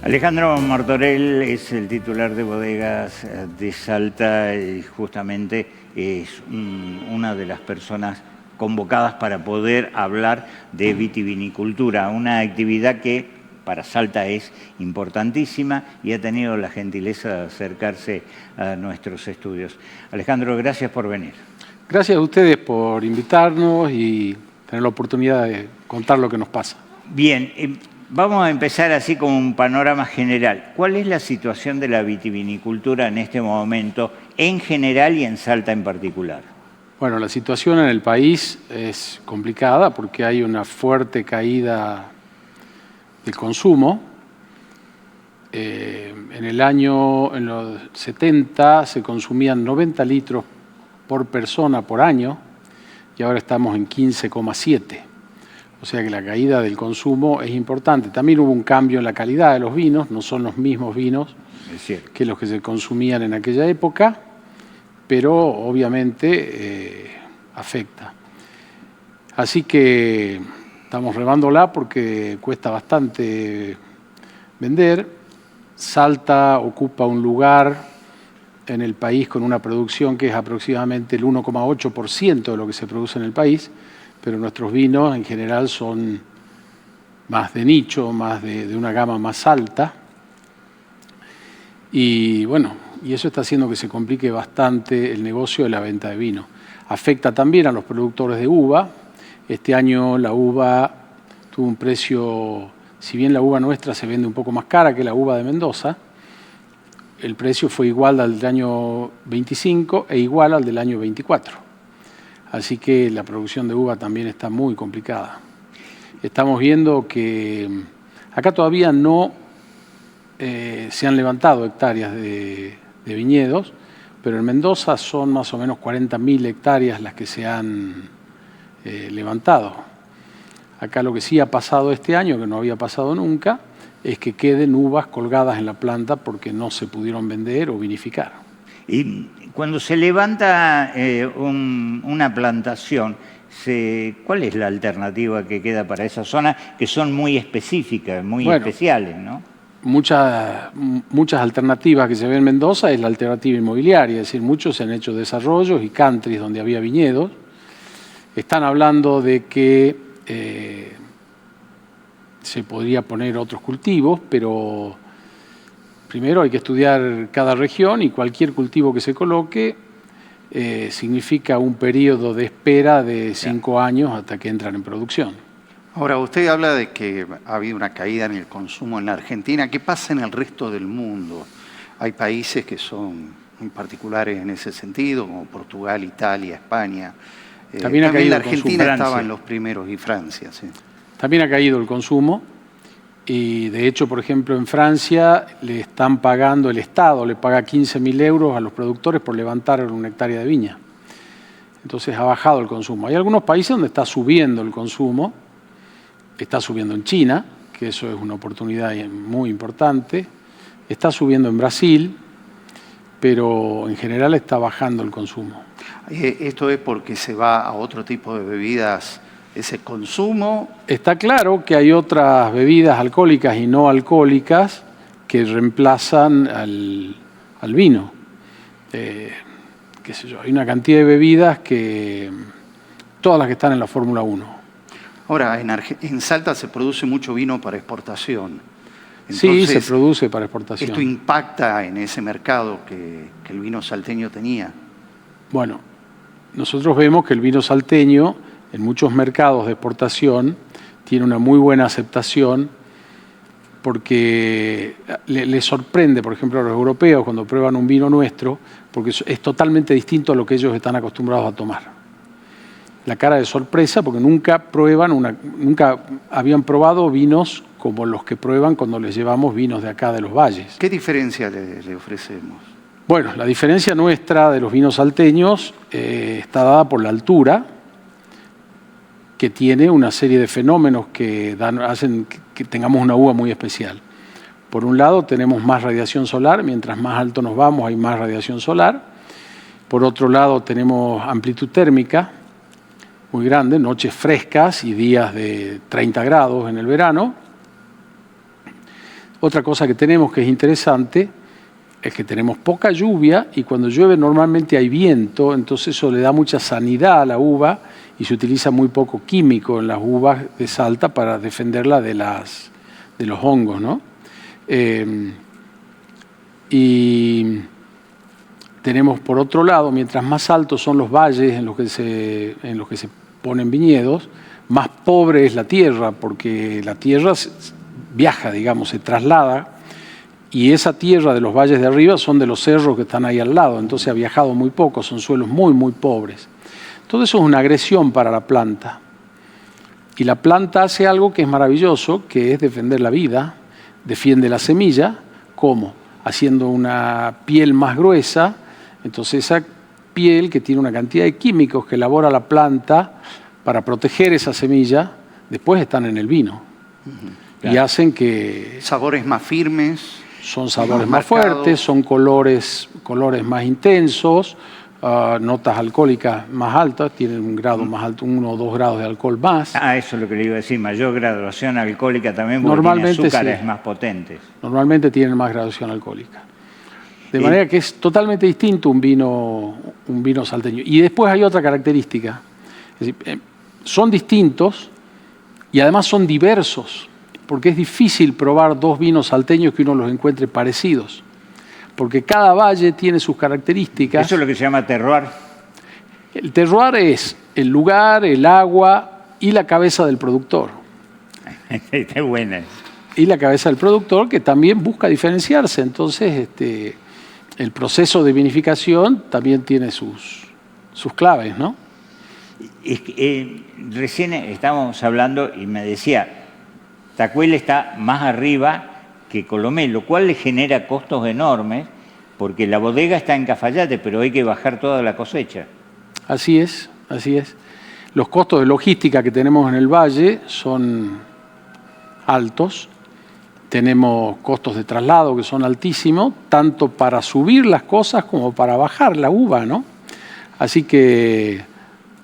Alejandro Martorell es el titular de Bodegas de Salta y justamente es una de las personas convocadas para poder hablar de vitivinicultura, una actividad que para Salta es importantísima y ha tenido la gentileza de acercarse a nuestros estudios. Alejandro, gracias por venir. Gracias a ustedes por invitarnos y tener la oportunidad de contar lo que nos pasa. Bien, vamos a empezar así con un panorama general. ¿Cuál es la situación de la vitivinicultura en este momento, en general y en Salta en particular? Bueno, la situación en el país es complicada porque hay una fuerte caída del consumo. En los 70 se consumían 90 litros por persona por año y ahora estamos en 15,7. O sea que la caída del consumo es importante. También hubo un cambio en la calidad de los vinos, no son los mismos vinos que los que se consumían en aquella época, pero obviamente afecta. Así que estamos remándola porque cuesta bastante vender. Salta ocupa un lugar en el país con una producción que es aproximadamente el 1,8% de lo que se produce en el país, pero nuestros vinos en general son más de nicho, más de una gama más alta. Y bueno, y eso está haciendo que se complique bastante el negocio de la venta de vino. Afecta también a los productores de uva. Este año la uva tuvo un precio, si bien la uva nuestra se vende un poco más cara que la uva de Mendoza, el precio fue igual al del año 25 e igual al del año 24. Así que la producción de uva también está muy complicada. Estamos viendo que acá todavía no se han levantado hectáreas de viñedos, pero en Mendoza son más o menos 40.000 hectáreas las que se han levantado. Acá lo que sí ha pasado este año, que no había pasado nunca, es que queden uvas colgadas en la planta porque no se pudieron vender o vinificar. Y cuando se levanta una plantación, ¿cuál es la alternativa que queda para esas zonas que son muy específicas, muy especiales, ¿no? Muchas alternativas que se ven en Mendoza es la alternativa inmobiliaria, es decir, muchos se han hecho desarrollos y countries donde había viñedos. Están hablando de que se podría poner otros cultivos, pero primero hay que estudiar cada región y cualquier cultivo que se coloque significa un periodo de espera de 5 años hasta que entran en producción. Ahora, usted habla de que ha habido una caída en el consumo en la Argentina. ¿Qué pasa en el resto del mundo? Hay países que son muy particulares en ese sentido, como Portugal, Italia, España. También la Argentina estaba en los primeros y Francia, sí. También ha caído el consumo y de hecho, por ejemplo, en Francia le están pagando, el Estado le paga 15.000 euros a los productores por levantar una hectárea de viña. Entonces ha bajado el consumo. Hay algunos países donde está subiendo el consumo, está subiendo en China, que eso es una oportunidad muy importante, está subiendo en Brasil, pero en general está bajando el consumo. ¿Esto es porque se va a otro tipo de bebidas, ese consumo? Está claro que hay otras bebidas alcohólicas y no alcohólicas que reemplazan al vino. Qué sé yo, hay una cantidad de bebidas que todas las que están en la Fórmula 1. Ahora, en Salta se produce mucho vino para exportación. Entonces, sí, se produce para exportación. ¿Esto impacta en ese mercado que el vino salteño tenía? Bueno, nosotros vemos que el vino salteño en muchos mercados de exportación tiene una muy buena aceptación porque les sorprende, por ejemplo, a los europeos cuando prueban un vino nuestro, porque es totalmente distinto a lo que ellos están acostumbrados a tomar. La cara de sorpresa porque nunca habían probado vinos como los que prueban cuando les llevamos vinos de acá de los valles. ¿Qué diferencia le ofrecemos? Bueno, la diferencia nuestra de los vinos salteños está dada por la altura, que tiene una serie de fenómenos que hacen que tengamos una uva muy especial. Por un lado tenemos más radiación solar, mientras más alto nos vamos hay más radiación solar. Por otro lado tenemos amplitud térmica muy grande, noches frescas y días de 30 grados en el verano. Otra cosa que tenemos que es interesante es que tenemos poca lluvia y cuando llueve normalmente hay viento, entonces eso le da mucha sanidad a la uva y se utiliza muy poco químico en las uvas de Salta para defenderla de los hongos, ¿no? Y tenemos por otro lado, mientras más altos son los valles en los que se ponen viñedos, más pobre es la tierra, porque la tierra viaja, digamos, se traslada, y esa tierra de los valles de arriba son de los cerros que están ahí al lado, entonces ha viajado muy poco, son suelos muy, muy pobres. Todo eso es una agresión para la planta. Y la planta hace algo que es maravilloso, que es defender la vida, defiende la semilla, ¿cómo? Haciendo una piel más gruesa, entonces esa piel que tiene una cantidad de químicos que elabora la planta para proteger esa semilla, después están en el vino. Claro. Y hacen que... Sabores más firmes. Son sabores más marcados. fuertes, son colores más intensos, notas alcohólicas más altas, tienen un grado más alto, 1 o 2 grados de alcohol más. Eso es lo que le iba a decir, mayor graduación alcohólica también, porque Normalmente tiene azúcares sí. más potentes. Normalmente tienen más graduación alcohólica. De manera que es totalmente distinto un vino salteño. Y después hay otra característica. Es decir, son distintos y además son diversos, porque es difícil probar 2 vinos salteños que uno los encuentre parecidos, porque cada valle tiene sus características. Eso es lo que se llama terroir. El terroir es el lugar, el agua y la cabeza del productor. Está buena. Y la cabeza del productor, que también busca diferenciarse. Entonces, el proceso de vinificación también tiene sus claves, ¿no? Recién estábamos hablando y me decía, Tacuel está más arriba que Colomé, lo cual le genera costos enormes, porque la bodega está en Cafayate, pero hay que bajar toda la cosecha. Así es, así es. Los costos de logística que tenemos en el valle son altos. Tenemos costos de traslado que son altísimos, tanto para subir las cosas como para bajar la uva, ¿no? Así que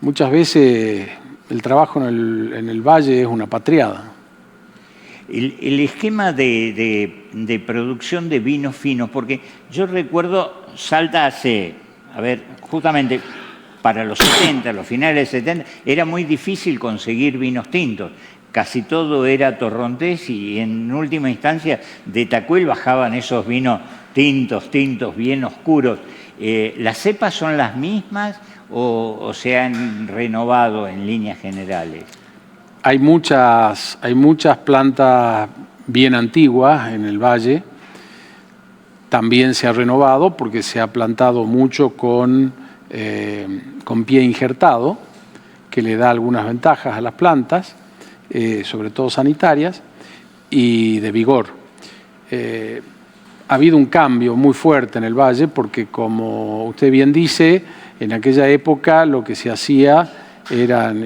muchas veces el trabajo en el valle es una patriada. El esquema de producción de vinos finos, porque yo recuerdo Salta hace, justamente para los 70, los finales de 70, era muy difícil conseguir vinos tintos. Casi todo era torrontés y en última instancia de Tacuel bajaban esos vinos tintos, bien oscuros. ¿Las cepas son las mismas o se han renovado en líneas generales? Hay muchas plantas bien antiguas en el valle. También se ha renovado porque se ha plantado mucho con pie injertado, que le da algunas ventajas a las plantas, sobre todo sanitarias, y de vigor. Ha habido un cambio muy fuerte en el valle porque, como usted bien dice, en aquella época lo que se hacía eran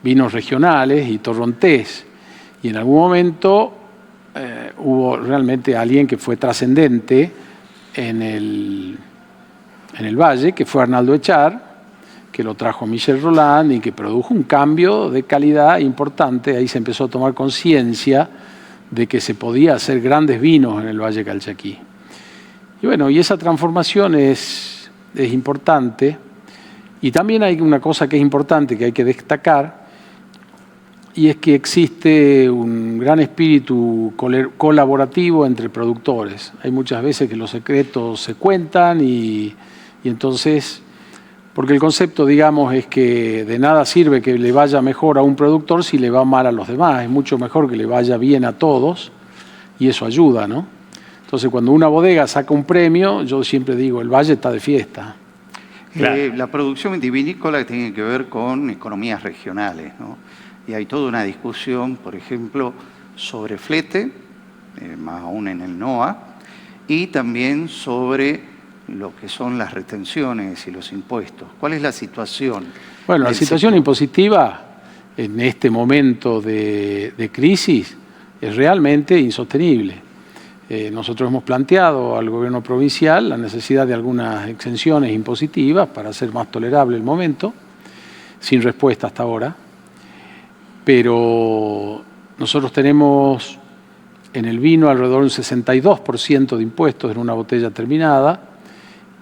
vinos regionales y torrontés. Y en algún momento hubo realmente alguien que fue trascendente en el valle, que fue Arnaldo Echar, que lo trajo Michel Roland y que produjo un cambio de calidad importante. Ahí se empezó a tomar conciencia de que se podía hacer grandes vinos en el Valle Calchaquí. Y bueno, y esa transformación es importante. Y también hay una cosa que es importante que hay que destacar, y es que existe un gran espíritu colaborativo entre productores. Hay muchas veces que los secretos se cuentan y entonces, porque el concepto, digamos, es que de nada sirve que le vaya mejor a un productor si le va mal a los demás. Es mucho mejor que le vaya bien a todos y eso ayuda, ¿no? Entonces, cuando una bodega saca un premio, yo siempre digo, el valle está de fiesta. Claro. La producción vitivinícola tiene que ver con economías regionales, ¿no? Y hay toda una discusión, por ejemplo, sobre flete, más aún en el NOA, y también sobre lo que son las retenciones y los impuestos. ¿Cuál es la situación? Bueno, la situación impositiva en este momento de crisis es realmente insostenible. Nosotros hemos planteado al gobierno provincial la necesidad de algunas exenciones impositivas para hacer más tolerable el momento, sin respuesta hasta ahora. Pero nosotros tenemos En el vino alrededor de un 62% de impuestos en una botella terminada,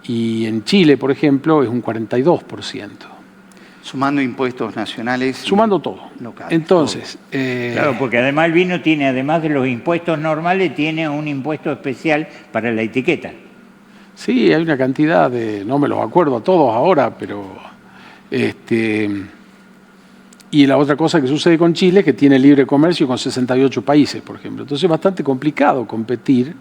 y en Chile, por ejemplo, es un 42%. Sumando impuestos nacionales. Sumando todo. Locales, Entonces, Claro, porque además el vino tiene, además de los impuestos normales, tiene un impuesto especial para la etiqueta. sí, hay una cantidad de, no me los acuerdo a todos ahora, pero y la otra cosa que sucede con Chile es que tiene libre comercio con 68 países, por ejemplo. Entonces es bastante complicado competir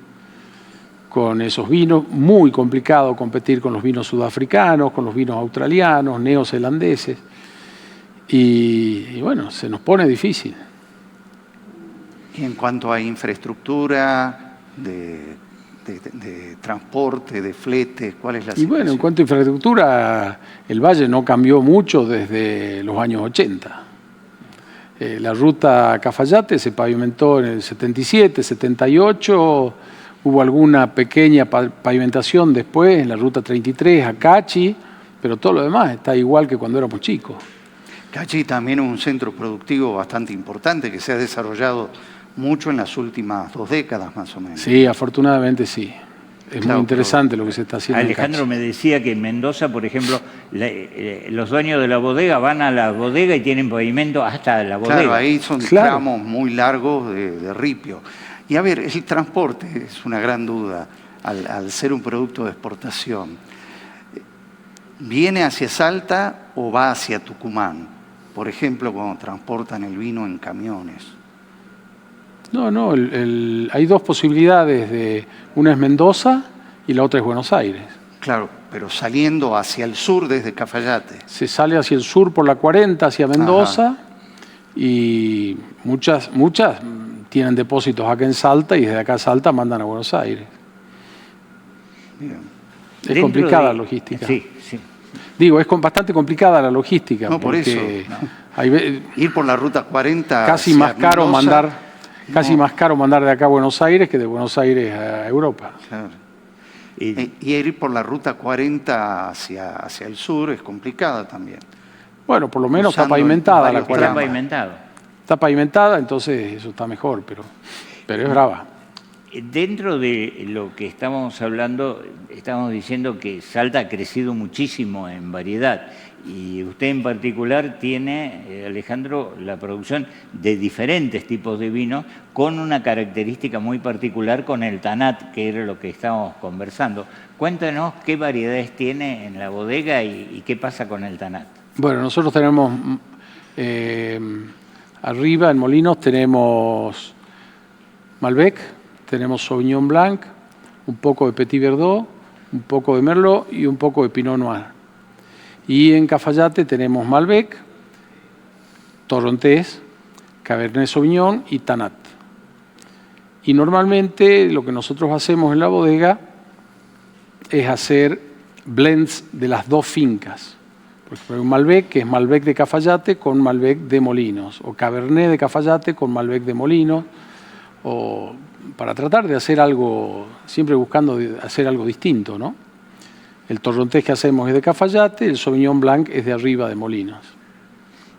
con esos vinos, muy complicado competir con los vinos sudafricanos, con los vinos australianos, neozelandeses, y bueno, se nos pone difícil. Y en cuanto a infraestructura, de transporte, de flete, ¿cuál es la Y situación? bueno, en cuanto a infraestructura, el Valle no cambió mucho desde los años 80. La ruta Cafayate se pavimentó en el 77, 78, hubo alguna pequeña pavimentación después en la ruta 33 a Cachi, pero todo lo demás está igual que cuando éramos chicos. Cachi también es un centro productivo bastante importante que se ha desarrollado mucho en las últimas 2 décadas más o menos. Sí, afortunadamente sí. Es Claro, muy interesante lo que se está haciendo. Alejandro en me decía que en Mendoza, por ejemplo, los dueños de la bodega van a la bodega y tienen pavimento hasta la bodega. Claro, ahí son Claro. tramos muy largos de ripio. Y a ver, el transporte es una gran duda al ser un producto de exportación. ¿Viene hacia Salta o va hacia Tucumán? Por ejemplo, cuando transportan el vino en camiones. No, hay dos posibilidades, una es Mendoza y la otra es Buenos Aires. Claro, pero saliendo hacia el sur desde Cafayate. Se sale hacia el sur por la 40, hacia Mendoza, y muchas tienen depósitos acá en Salta y desde acá a Salta mandan a Buenos Aires. Bien. Es Dentro complicada la de- logística. Sí, sí. Digo, es bastante complicada la logística. No, por eso. porque hay Ir por la ruta 40 casi hacia más caro Mendoza, mandar de acá a Buenos Aires que de Buenos Aires a Europa. claro. Y- Y ir por la ruta 40 hacia el sur es complicada también. Bueno, por lo menos está Usando pavimentada la varios está 40. tramos. pavimentado. Está pavimentada, entonces eso está mejor, pero es brava. Dentro de lo que estamos hablando, estamos diciendo que Salta ha crecido muchísimo en variedad y usted en particular tiene, Alejandro, la producción de diferentes tipos de vinos con una característica muy particular con el Tanat, que era lo que estábamos conversando. Cuéntanos qué variedades tiene en la bodega y qué pasa con el Tanat. Bueno, nosotros tenemos arriba en Molinos tenemos Malbec, tenemos Sauvignon Blanc, un poco de Petit Verdot, un poco de Merlot y un poco de Pinot Noir. Y en Cafayate tenemos Malbec, Torrontés, Cabernet Sauvignon y Tanat. Y normalmente lo que nosotros hacemos en la bodega es hacer blends de las dos fincas. Por ejemplo, hay un Malbec que es Malbec de Cafayate con Malbec de Molinos, o Cabernet de Cafayate con Malbec de Molinos, o para tratar de hacer algo, siempre buscando hacer algo distinto, ¿no? El Torrontés que hacemos es de Cafayate, el Sauvignon Blanc es de arriba de Molinos.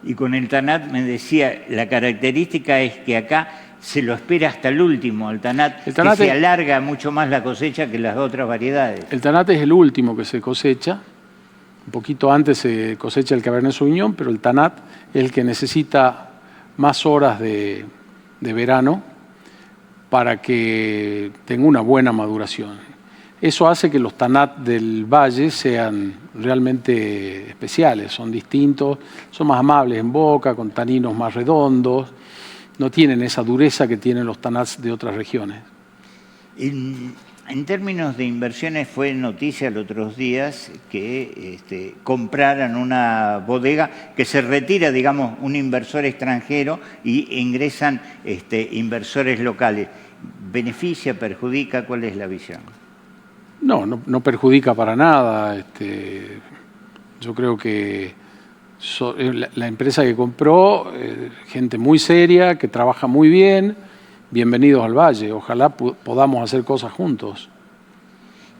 Y con el Tanat me decía, la característica es que acá se lo espera hasta el último, el Tanat, El Tanat que se es- alarga mucho más la cosecha que las otras variedades. El Tanat es el último que se cosecha. Un poquito antes se cosecha el Cabernet Sauvignon, pero el Tanat es el que necesita más horas de verano para que tenga una buena maduración. Eso hace que los Tanat del Valle sean realmente especiales, son distintos, son más amables en boca, con taninos más redondos, no tienen esa dureza que tienen los Tanats de otras regiones. En términos de inversiones, fue noticia los otros días que compraran una bodega que se retira, digamos, un inversor extranjero y ingresan inversores locales. ¿Beneficia, perjudica? ¿Cuál es la visión? No perjudica para nada. Yo creo que la empresa que compró, gente muy seria, que trabaja muy bien, bienvenidos al Valle. Ojalá podamos hacer cosas juntos.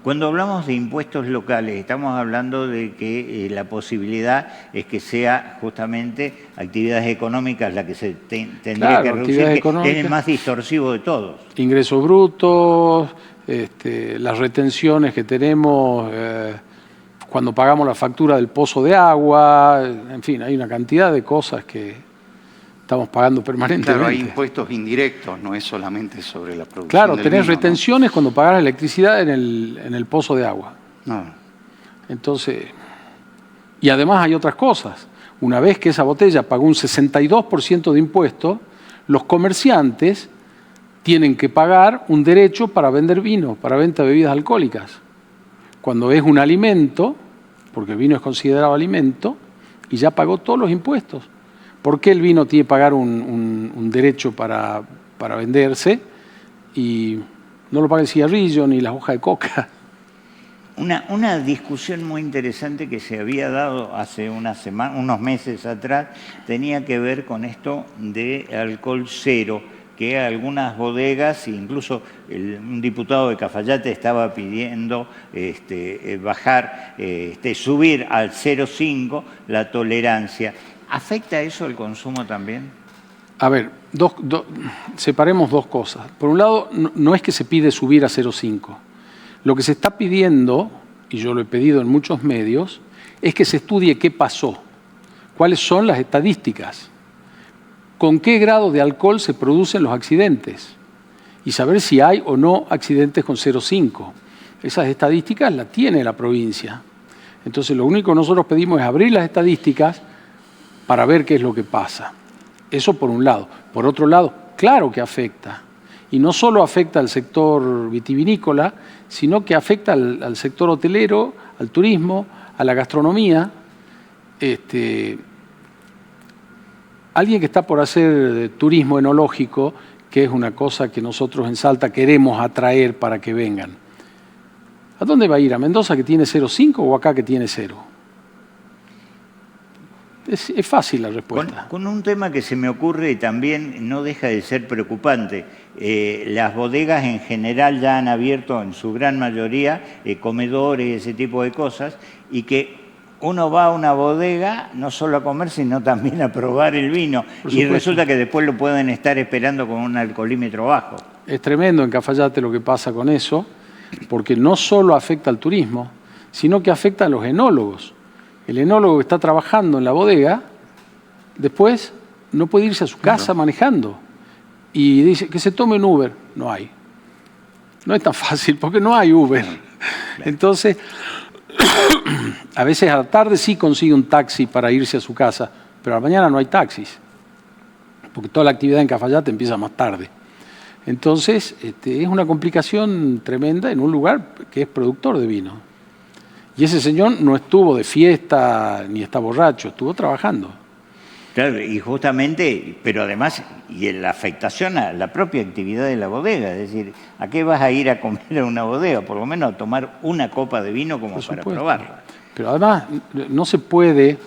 Cuando hablamos de impuestos locales, estamos hablando de que la posibilidad es que sea justamente actividades económicas la que se tendría que reducir, que es el más distorsivo de todos. Ingresos brutos, las retenciones que tenemos cuando pagamos la factura del pozo de agua, en fin, hay una cantidad de cosas que estamos pagando permanentemente. Claro, hay impuestos indirectos, no es solamente sobre la producción. Claro, del tenés vino, retenciones ¿no? cuando pagás la electricidad en el pozo de agua. No. Entonces, y además hay otras cosas. Una vez que esa botella pagó un 62% de impuestos, los comerciantes tienen que pagar un derecho para vender vino, para venta de bebidas alcohólicas. Cuando es un alimento, porque el vino es considerado alimento, y ya pagó todos los impuestos. ¿Por qué el vino tiene que pagar un derecho para venderse y no lo paga el cigarrillo ni la hoja de coca? Una discusión muy interesante que se había dado hace unos meses atrás tenía que ver con esto de alcohol cero, que algunas bodegas, incluso un diputado de Cafayate estaba pidiendo bajar, subir al 0,5 la tolerancia. ¿Afecta eso el consumo también? A ver, separemos dos cosas. Por un lado, no es que se pide subir a 0,5. Lo que se está pidiendo, y yo lo he pedido en muchos medios, es que se estudie qué pasó, cuáles son las estadísticas, con qué grado de alcohol se producen los accidentes y saber si hay o no accidentes con 0,5. Esas estadísticas las tiene la provincia. Entonces, lo único que nosotros pedimos es abrir las estadísticas para ver qué es lo que pasa. Eso por un lado. Por otro lado, claro que afecta. Y no solo afecta al sector vitivinícola, sino que afecta al sector hotelero, al turismo, a la gastronomía. Alguien que está por hacer turismo enológico, que es una cosa que nosotros en Salta queremos atraer para que vengan. ¿A dónde va a ir? ¿A Mendoza que tiene 0,5 o acá que tiene 0? Es fácil la respuesta. Con un tema que se me ocurre y también no deja de ser preocupante. Las bodegas en general ya han abierto en su gran mayoría comedores y ese tipo de cosas, y que uno va a una bodega no solo a comer, sino también a probar el vino. Y resulta que después lo pueden estar esperando con un alcoholímetro bajo. Es tremendo en Cafayate lo que pasa con eso, porque no solo afecta al turismo, sino que afecta a los enólogos. El enólogo que está trabajando en la bodega, después no puede irse a su casa manejando. Y dice que se tome un Uber. No hay. No es tan fácil porque no hay Uber. Entonces, a veces a la tarde sí consigue un taxi para irse a su casa, pero a la mañana no hay taxis, porque toda la actividad en Cafayate empieza más tarde. Entonces, es una complicación tremenda en un lugar que es productor de vino. Y ese señor no estuvo de fiesta ni está borracho, estuvo trabajando. Claro, y justamente, pero además, y en la afectación a la propia actividad de la bodega, es decir, ¿a qué vas a ir a comer a una bodega? Por lo menos a tomar una copa de vino como para probarla. Pero además, no se puede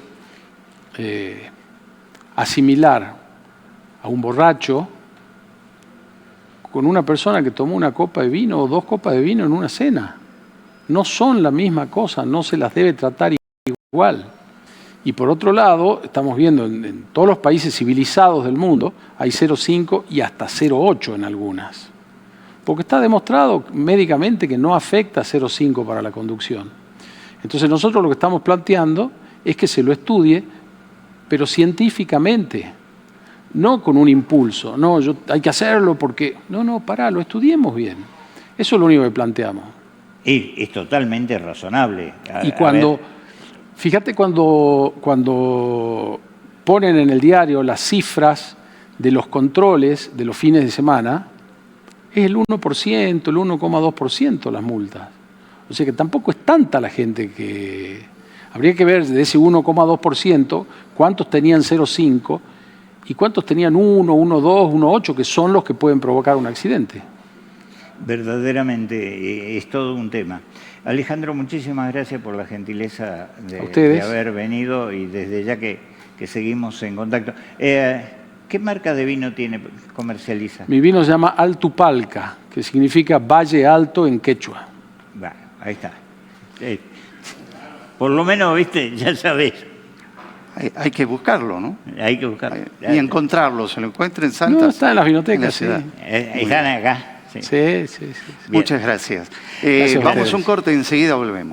asimilar a un borracho con una persona que tomó una copa de vino o 2 copas de vino en una cena. No son la misma cosa, no se las debe tratar igual. Y por otro lado, estamos viendo en todos los países civilizados del mundo, hay 0,5 y hasta 0,8 en algunas. Porque está demostrado médicamente que no afecta 0,5 para la conducción. Entonces nosotros lo que estamos planteando es que se lo estudie, pero científicamente, no con un impulso. No, hay que hacerlo porque... No, pará, lo estudiemos bien. Eso es lo único que planteamos. Y es totalmente razonable. Fíjate cuando ponen en el diario las cifras de los controles de los fines de semana, es el 1%, el 1,2% las multas. O sea que tampoco es tanta la gente que... Habría que ver de ese 1,2% cuántos tenían 0,5 y cuántos tenían 1, 1,2, 1,8, que son los que pueden provocar un accidente. Verdaderamente es todo un tema. Alejandro, muchísimas gracias por la gentileza de haber venido y desde ya que seguimos en contacto. ¿Qué marca de vino comercializa? Mi vino se llama Altupalca, que significa Valle Alto en quechua. Bueno, ahí está. Por lo menos, viste, ya sabés. Hay que buscarlo, ¿no? Hay que buscarlo. Y encontrarlo. ¿Se lo encuentra en Salta? No, está en las vinotecas, En la sí. ciudad. Están acá. Sí. Sí. Muchas gracias. Gracias a Vamos ustedes. a un corte, enseguida volvemos.